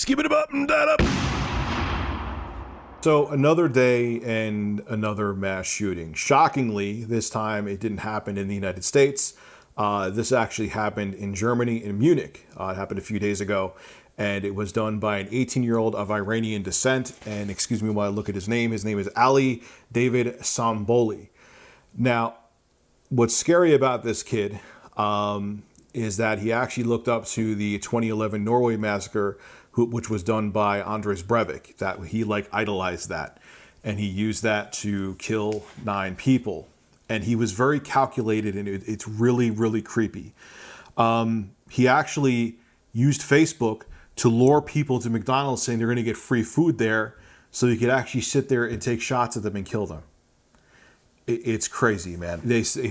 Skip it up and that up. So another day and another mass shooting. Shockingly, this time it didn't happen in the United States. This actually happened in Germany, in Munich. It happened a few days ago, and it was done by an 18-year-old of Iranian descent. And excuse me while I look at his name. His name is Ali David Samboli. Now, what's scary about this kid is that he actually looked up to the 2011 Norway massacre, which was done by Andres Breivik. That he idolized that, and he used that to kill 9 people. And he was very calculated, and it's really, really creepy. He actually used Facebook to lure people to McDonald's, saying they're going to get free food there, so he could actually sit there and take shots at them and kill them. It's crazy, man.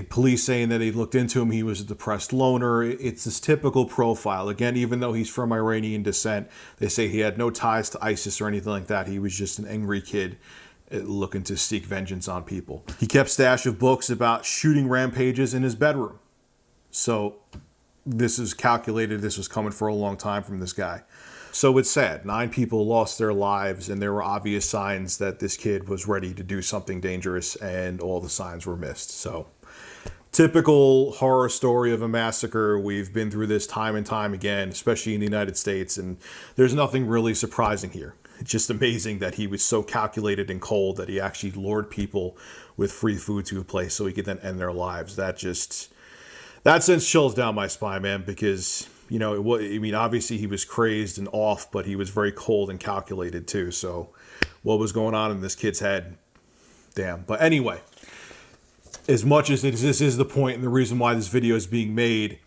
Police saying that they looked into him. He was a depressed loner. It's this typical profile. Again, even though he's from Iranian descent, they say he had no ties to ISIS or anything like that. He was just an angry kid looking to seek vengeance on people. He kept stash of books about shooting rampages in his bedroom. So this is calculated. This was coming for a long time from this guy. So it's sad. 9 people lost their lives, and there were obvious signs that this kid was ready to do something dangerous, and all the signs were missed. So typical horror story of a massacre. We've been through this time and time again, especially in the United States, and there's nothing really surprising here. It's just amazing that he was so calculated and cold that he actually lured people with free food to a place so he could then end their lives. That sends chills down my spine, man, because, you know, obviously he was crazed and off, but he was very cold and calculated too. So what was going on in this kid's head? Damn. But anyway, as much as this is the point and the reason why this video is being made,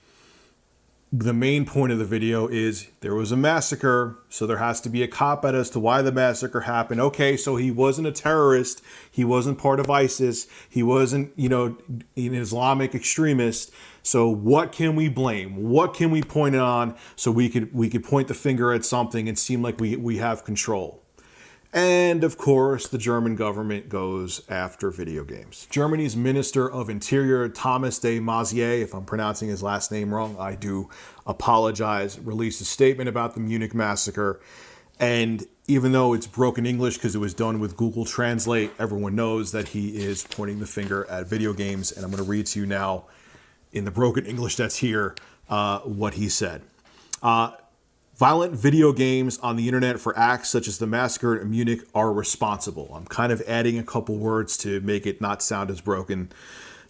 the main point of the video is there was a massacre, so there has to be a cop-out as to why the massacre happened. Okay, so he wasn't a terrorist. He wasn't part of ISIS. He wasn't, an Islamic extremist. So what can we blame? What can we point it on so we could point the finger at something and seem like we have control? And of course, the German government goes after video games. Germany's Minister of Interior, Thomas de Maizière, if I'm pronouncing his last name wrong, I do apologize, released a statement about the Munich massacre. And even though it's broken English because it was done with Google Translate, everyone knows that he is pointing the finger at video games. And I'm going to read to you now, in the broken English that's here, what he said. Violent video games on the internet for acts such as the massacre in Munich are responsible. I'm kind of adding a couple words to make it not sound as broken.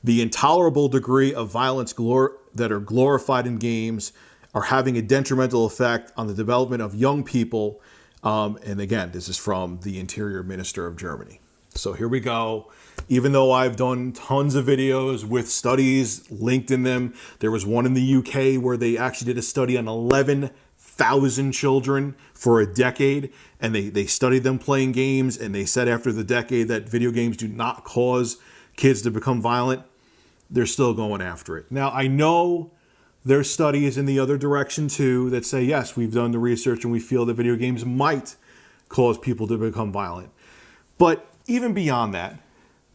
The intolerable degree of violence that are glorified in games are having a detrimental effect on the development of young people. And again, this is from the Interior Minister of Germany. So here we go. Even though I've done tons of videos with studies linked in them, there was one in the UK where they actually did a study on 11,000 children for a decade, and they studied them playing games, and they said after the decade that video games do not cause kids to become violent. They're still going after it. Now, I know there's studies in the other direction too that say, yes, we've done the research and we feel that video games might cause people to become violent. But even beyond that,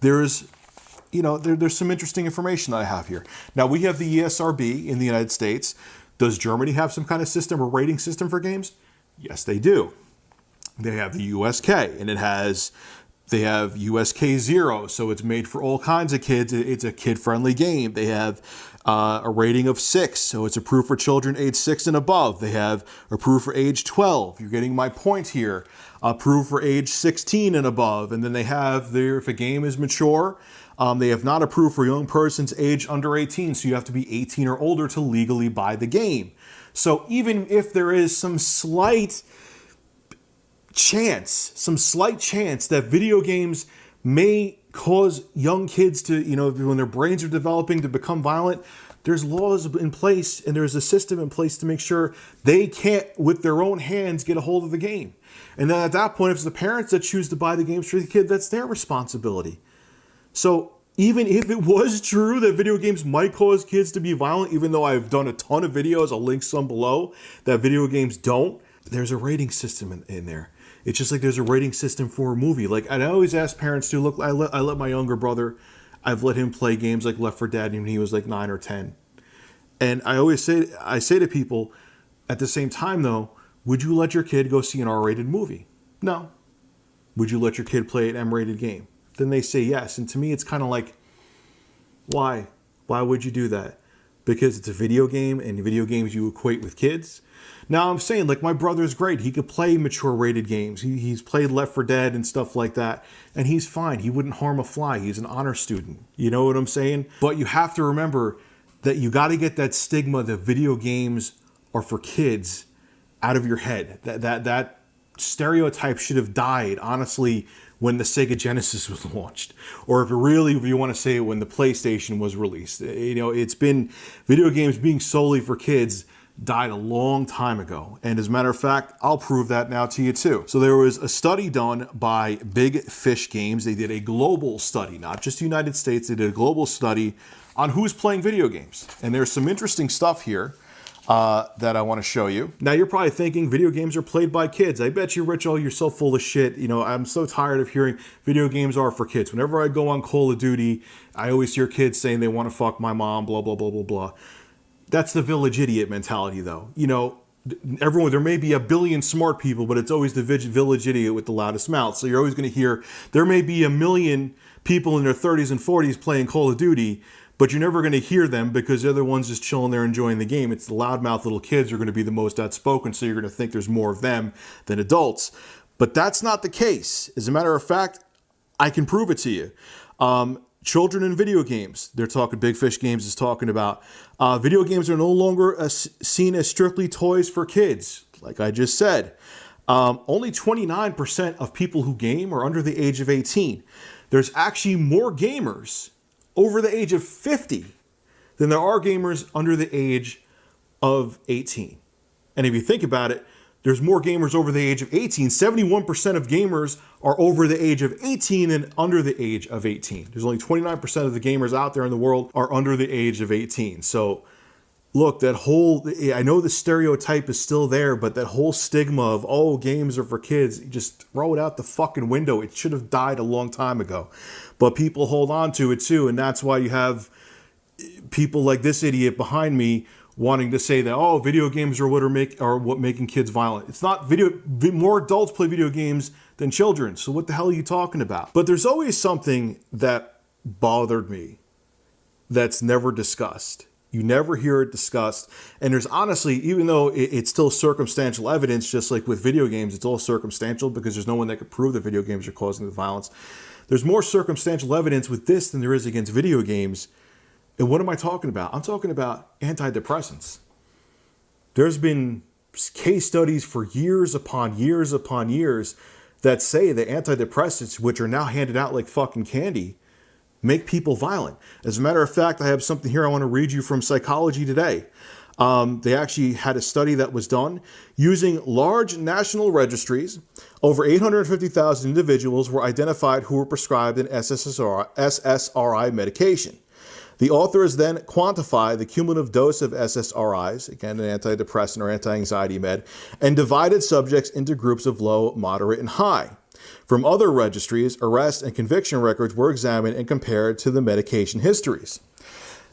there's some interesting information that I have here. Now, we have the ESRB in the United States. Does Germany have some kind of system or rating system for games? Yes, they do. They have the USK, and they have USK 0, so it's made for all kinds of kids. It's a kid-friendly game. They have a rating of 6, so it's approved for children age 6 and above. They have approved for age 12. You're getting my point here. Approved for age 16 and above. And then they have if a game is mature, they have not approved for young persons age under 18, so you have to be 18 or older to legally buy the game. So even if there is some slight chance that video games may cause young kids to, when their brains are developing, to become violent, there's laws in place and there's a system in place to make sure they can't, with their own hands, get a hold of the game. And then at that point, if it's the parents that choose to buy the games for the kid, that's their responsibility. So even if it was true that video games might cause kids to be violent, even though I've done a ton of videos, I'll link some below, that video games don't, there's a rating system in there. It's just like there's a rating system for a movie. Like, and I always ask parents to look, I let my younger brother, I've let him play games like Left 4 Dead when he was like 9 or 10. And I say to people, at the same time though, Would you let your kid go see an R-rated movie? No. Would you let your kid play an M-rated game? Then they say yes. And to me, it's kind of like, why? Why would you do that? Because it's a video game, and video games you equate with kids. Now, I'm saying, like, my brother's great. He could play mature rated games. He's played Left 4 Dead and stuff like that, and he's fine. He wouldn't harm a fly. He's an honor student. You know what I'm saying? But you have to remember that you got to get that stigma that video games are for kids out of your head. That stereotype should have died, honestly, when the Sega Genesis was launched, or if you want to say it, when the PlayStation was released. You know, it's been video games being solely for kids died a long time ago. And as a matter of fact, I'll prove that now to you too. So there was a study done by Big Fish Games. They did a global study, not just the United States. They did a global study on who's playing video games. And there's some interesting stuff here that I want to show you. Now, you're probably thinking video games are played by kids. I bet you, Rich, you're so full of shit. You know, I'm so tired of hearing video games are for kids. Whenever I go on Call of Duty, I always hear kids saying they want to fuck my mom, blah, blah, blah, blah, blah. That's the village idiot mentality, though. You know, there may be a billion smart people, but it's always the village idiot with the loudest mouth. So you're always going to hear there may be a million people in their 30s and 40s playing Call of Duty, but you're never going to hear them because they're the ones just chilling there enjoying the game. It's the loudmouth little kids who are going to be the most outspoken, so you're going to think there's more of them than adults. But that's not the case. As a matter of fact, I can prove it to you. Children in video games, they're talking, Big Fish Games is talking about, video games are no longer seen as strictly toys for kids, like I just said. Only 29% of people who game are under the age of 18. There's actually more gamers over the age of 50 than there are gamers under the age of 18. And if you think about it, there's more gamers over the age of 18. 71% of gamers are over the age of 18 than under the age of 18. There's only 29% of the gamers out there in the world are under the age of 18. So look, I know the stereotype is still there, but that whole stigma of, oh, games are for kids, just throw it out the fucking window. It should have died a long time ago. But people hold on to it too, and that's why you have people like this idiot behind me wanting to say that, oh, video games are what making kids violent. It's not. More adults play video games than children. So what the hell are you talking about? But there's always something that bothered me that's never discussed. You never hear it discussed. And there's honestly, even though it's still circumstantial evidence, just like with video games, it's all circumstantial because there's no one that could prove that video games are causing the violence. There's more circumstantial evidence with this than there is against video games. And what am I talking about? I'm talking about antidepressants. There's been case studies for years upon years upon years that say that antidepressants, which are now handed out like fucking candy, make people violent. As a matter of fact, I have something here I want to read you from Psychology Today. They actually had a study that was done using large national registries. Over 850,000 individuals were identified who were prescribed an SSRI medication. The authors then quantified the cumulative dose of SSRIs, again, an antidepressant or anti-anxiety med, and divided subjects into groups of low, moderate, and high. From other registries, arrest and conviction records were examined and compared to the medication histories.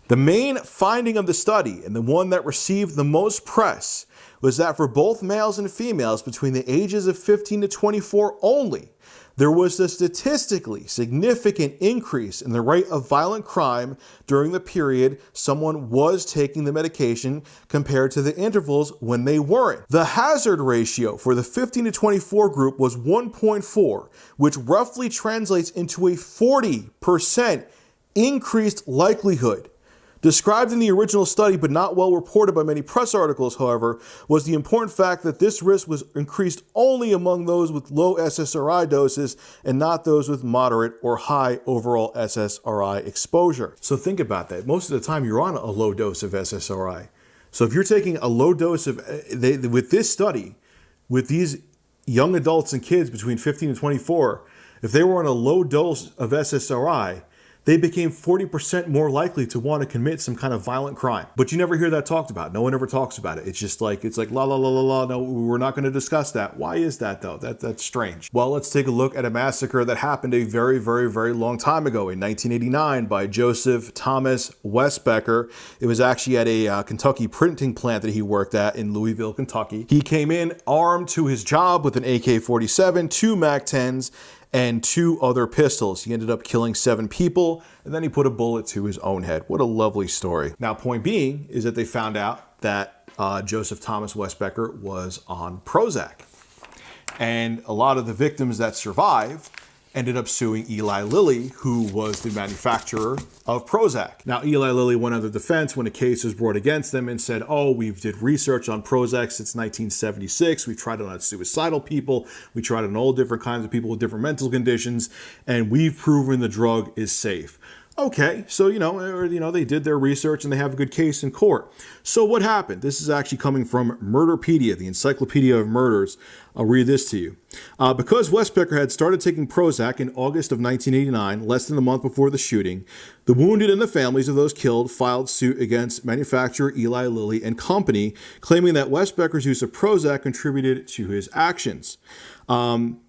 The main finding of the study, and the one that received the most press, was that for both males and females between the ages of 15 to 24 only, there was a statistically significant increase in the rate of violent crime during the period someone was taking the medication compared to the intervals when they weren't. The hazard ratio for the 15 to 24 group was 1.4, which roughly translates into a 40% increased likelihood. Described in the original study, but not well reported by many press articles, however, was the important fact that this risk was increased only among those with low SSRI doses and not those with moderate or high overall SSRI exposure. So think about that. Most of the time, you're on a low dose of SSRI. So if you're taking a low dose of, with this study, with these young adults and kids between 15 and 24, if they were on a low dose of SSRI, they became 40% more likely to want to commit some kind of violent crime. But you never hear that talked about. No one ever talks about it. It's just like, la la la la la. No, we're not going to discuss that. Why is that though? That's strange. Well, let's take a look at a massacre that happened a very, very, very long time ago in 1989 by Joseph Thomas Westbecker. It was actually at a Kentucky printing plant that he worked at in Louisville, Kentucky. He came in armed to his job with an AK-47, 2 MAC-10s, and 2 other pistols. He ended up killing 7 people, and then he put a bullet to his own head. What a lovely story. Now, point being is that they found out that Joseph Thomas Westbecker was on Prozac. And a lot of the victims that survived ended up suing Eli Lilly, who was the manufacturer of Prozac. Now, Eli Lilly went on the defense when a case was brought against them and said, oh, we've did research on Prozac since 1976. We tried it on suicidal people. We tried it on all different kinds of people with different mental conditions, and we've proven the drug is safe. Okay, so, they did their research and they have a good case in court. So what happened? This is actually coming from Murderpedia, the Encyclopedia of Murders. I'll read this to you. Because Westbecker had started taking Prozac in August of 1989, less than a month before the shooting, the wounded and the families of those killed filed suit against manufacturer Eli Lilly and Company, claiming that Westbecker's use of Prozac contributed to his actions.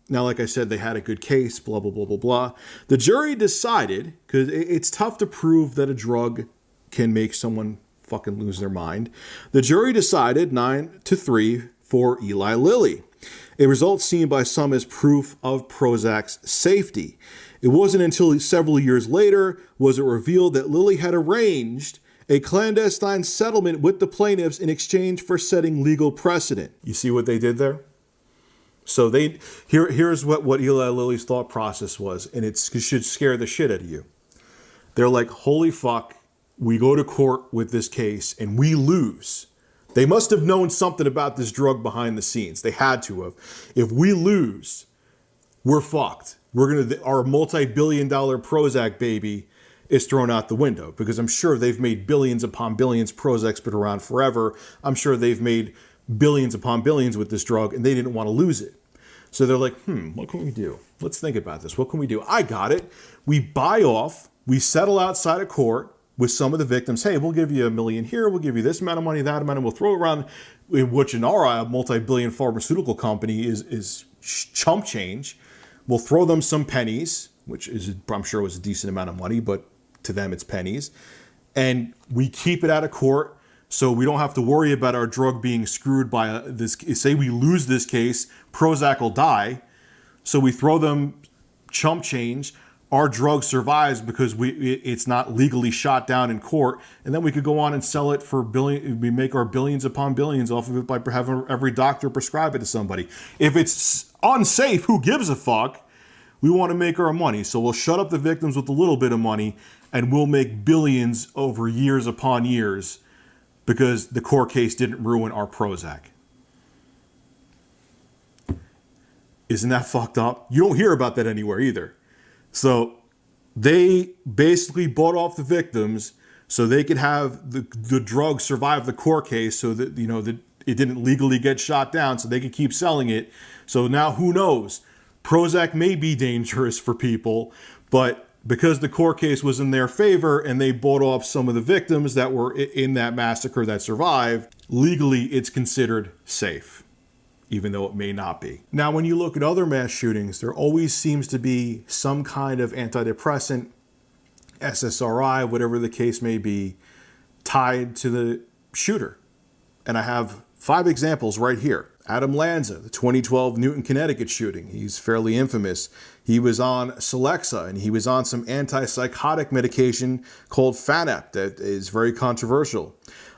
Now, like I said, they had a good case, blah, blah, blah, blah, blah. The jury decided, because it's tough to prove that a drug can make someone fucking lose their mind. The jury decided 9-3 for Eli Lilly, a result seen by some as proof of Prozac's safety. It wasn't until several years later was it revealed that Lilly had arranged a clandestine settlement with the plaintiffs in exchange for setting legal precedent. You see what they did there? So here's what Eli Lilly's thought process was, and it should scare the shit out of you. They're like, holy fuck, we go to court with this case and we lose. They must have known something about this drug behind the scenes. They had to have. If we lose, we're fucked. Our multi-billion-dollar Prozac baby is thrown out the window, because I'm sure they've made billions upon billions. Prozac's been around forever. I'm sure they've made billions upon billions with this drug, and they didn't want to lose it. So they're like, what can we do? Let's think about this. What can we do? I got it. We buy off, we settle outside of court with some of the victims. Hey, we'll give you $1 million here. We'll give you this amount of money, that amount, and we'll throw it around, which in our eye, a multi-billion pharmaceutical company is chump change. We'll throw them some pennies, which is, I'm sure was a decent amount of money, but to them it's pennies. And we keep it out of court, so we don't have to worry about our drug being screwed by this. Say we lose this case, Prozac will die. So we throw them chump change. Our drug survives because it's not legally shot down in court. And then we could go on and sell it for billion. We make our billions upon billions off of it by having every doctor prescribe it to somebody. If it's unsafe, who gives a fuck? We want to make our money. So we'll shut up the victims with a little bit of money, and we'll make billions over years upon years, because the court case didn't ruin our Prozac. Isn't that fucked up? You don't hear about that anywhere either. So they basically bought off the victims so they could have the drug survive the court case, so that, that it didn't legally get shot down, so they could keep selling it. So now who knows? Prozac may be dangerous for people, but because the court case was in their favor and they bought off some of the victims that were in that massacre that survived, legally it's considered safe, even though it may not be. Now, when you look at other mass shootings, there always seems to be some kind of antidepressant, SSRI, whatever the case may be, tied to the shooter. And I have 5 examples right here. Adam Lanza, the 2012 Newton, Connecticut shooting. He's fairly infamous. He was on Celexa, and he was on some antipsychotic medication called Fanep that is very controversial.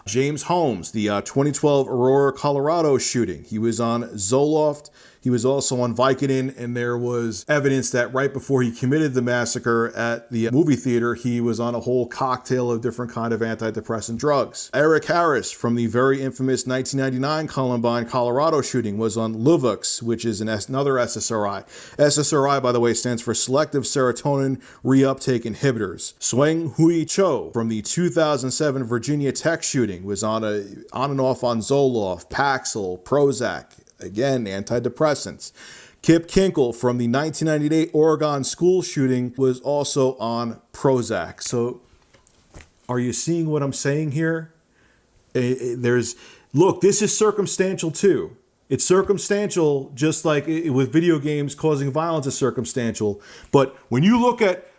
James Holmes, the 2012 Aurora, Colorado shooting. He was on Zoloft. He was also on Vicodin, and there was evidence that right before he committed the massacre at the movie theater, he was on a whole cocktail of different kind of antidepressant drugs. Eric Harris, from the very infamous 1999 Columbine, Colorado shooting, was on Luvox, which is another SSRI. SSRI, by the way, stands for Selective Serotonin Reuptake Inhibitors. Sweng Hui Cho, from the 2007 Virginia Tech shooting, was on and off on Zoloft, Paxil, Prozac. Again, antidepressants. Kip Kinkle from the 1998 Oregon school shooting was also on Prozac. So are you seeing what I'm saying here? Look, this is circumstantial too. It's circumstantial, just like with video games causing violence is circumstantial. But when you look at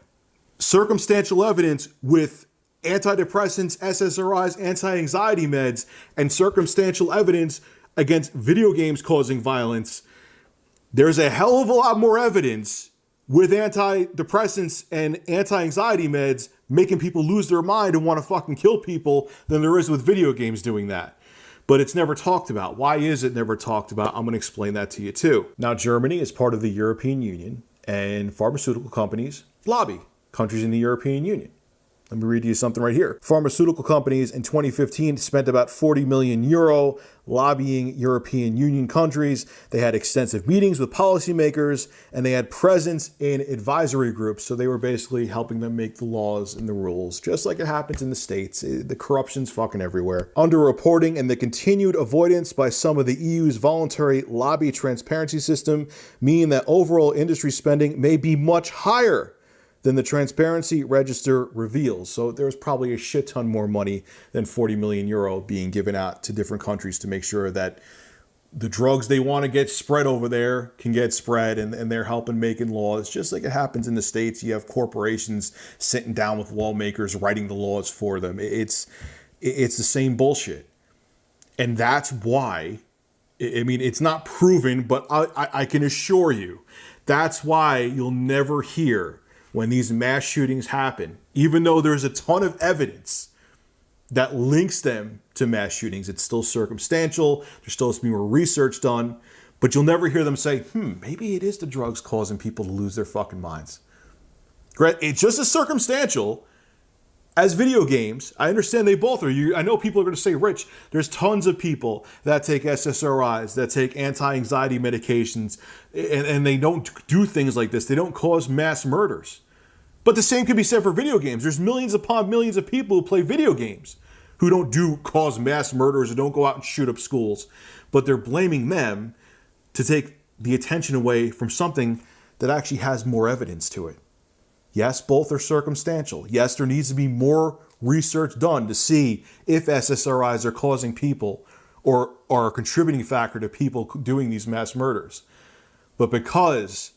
circumstantial evidence with antidepressants, SSRIs, anti-anxiety meds, and circumstantial evidence against video games causing violence, there's a hell of a lot more evidence with antidepressants and anti-anxiety meds making people lose their mind and want to fucking kill people than there is with video games doing that. But it's never talked about. Why is it never talked about? I'm going to explain that to you too. Now, Germany is part of the European Union, and pharmaceutical companies lobby countries in the European Union. Let me read you something right here. Pharmaceutical companies in 2015 spent about 40 million euro lobbying European Union countries. They had extensive meetings with policymakers, and they had presence in advisory groups. So they were basically helping them make the laws and the rules, just like it happens in the States. The corruption's fucking everywhere. Underreporting and the continued avoidance by some of the EU's voluntary lobby transparency system mean that overall industry spending may be much higher than the transparency register reveals. So there's probably a shit ton more money than 40 million euro being given out to different countries to make sure that the drugs they want to get spread over there can get spread, and they're helping making laws. Just like it happens in the States, you have corporations sitting down with lawmakers, writing the laws for them. It's the same bullshit. And that's why, I mean, it's not proven, but I can assure you, that's why you'll never hear when these mass shootings happen, even though there's a ton of evidence that links them to mass shootings. It's still circumstantial. There's still has to be more research done, but you'll never hear them say, maybe it is the drugs causing people to lose their fucking minds. It's just as circumstantial as video games. I understand they both are. I know people are going to say, Rich, there's tons of people that take SSRIs, that take anti-anxiety medications, and they don't do things like this. They don't cause mass murders. But the same can be said for video games. There's millions upon millions of people who play video games who don't cause mass murders or don't go out and shoot up schools. But they're blaming them to take the attention away from something that actually has more evidence to it. Yes, both are circumstantial. Yes, there needs to be more research done to see if SSRIs are causing people or are a contributing factor to people doing these mass murders. But because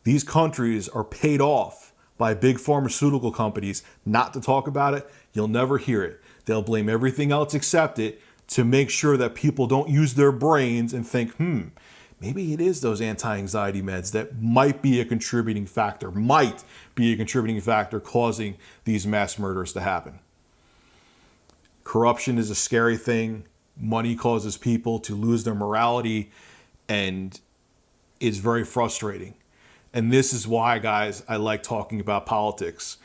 these countries are paid off by big pharmaceutical companies not to talk about it, you'll never hear it. They'll blame everything else except it to make sure that people don't use their brains and think, maybe it is those anti-anxiety meds that might be a contributing factor causing these mass murders to happen. Corruption is a scary thing. Money causes people to lose their morality, and it's very frustrating. And this is why, guys, I like talking about politics.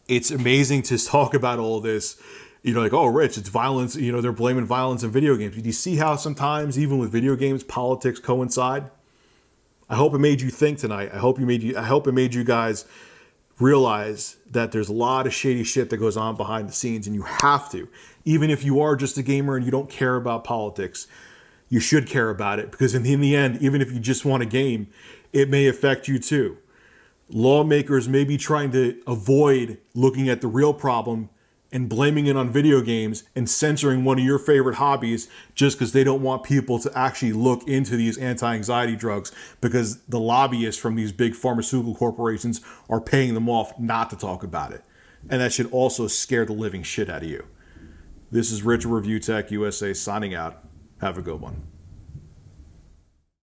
It's amazing to talk about all this, like, oh, Rich, it's violence. They're blaming violence in video games. Do you see how sometimes, even with video games, politics coincide? I hope it made you think tonight. I hope it made you guys realize that there's a lot of shady shit that goes on behind the scenes, and you have to. Even if you are just a gamer and you don't care about politics, you should care about it, because in the end, even if you just want a game, it may affect you too. Lawmakers may be trying to avoid looking at the real problem and blaming it on video games and censoring one of your favorite hobbies just because they don't want people to actually look into these anti-anxiety drugs, because the lobbyists from these big pharmaceutical corporations are paying them off not to talk about it. And that should also scare the living shit out of you. This is Rich, Review Tech USA, signing out. Have a good one.